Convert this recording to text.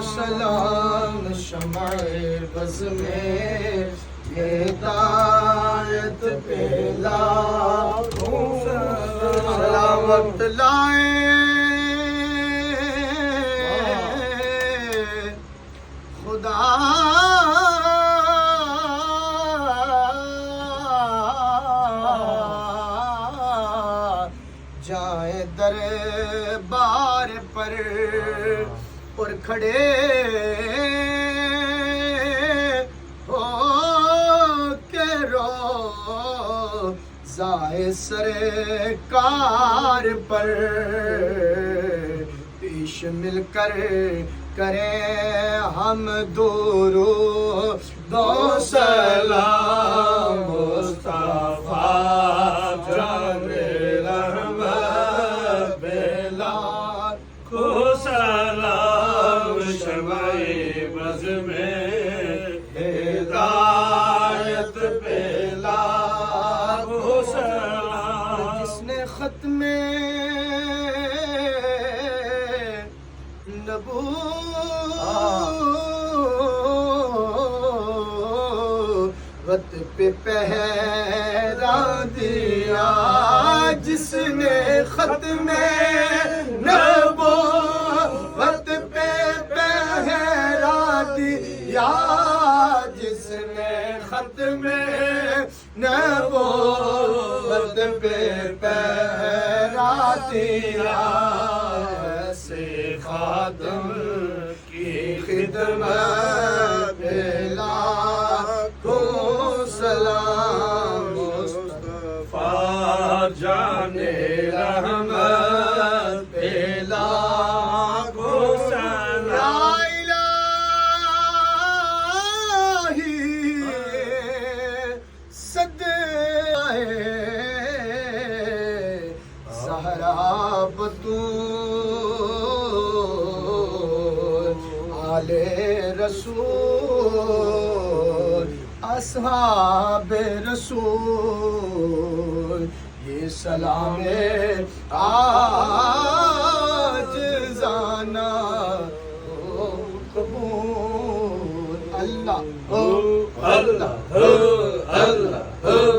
سلام شمع بز میں ہدایت پہ لاکھوں سلامت لائے خدا جائے دربار پر اور کھڑے ہو کے رو زائے سرکار پر پیش مل کر کریں ہم درود و سلام مصطفیٰ جان رحمت بلا کو سلام شمع بز میں ہدایت پہ لاکھوں سلام جس نے ختم نبوت پہ پہرا دیا جس نے ختم نبوت پہ پہرا دیا جس نے ختم نبوت پہ پہرا دیا سے خادم کی خدمت لاکھوں سلام مصطفیٰ جان رحمت پہ لاکھوں سلام الہی صدائے زہرا بطول آل رسول اصحاب رسول یہ سلام عاجزانہ قبول اللہ اللہ اللہ اللہ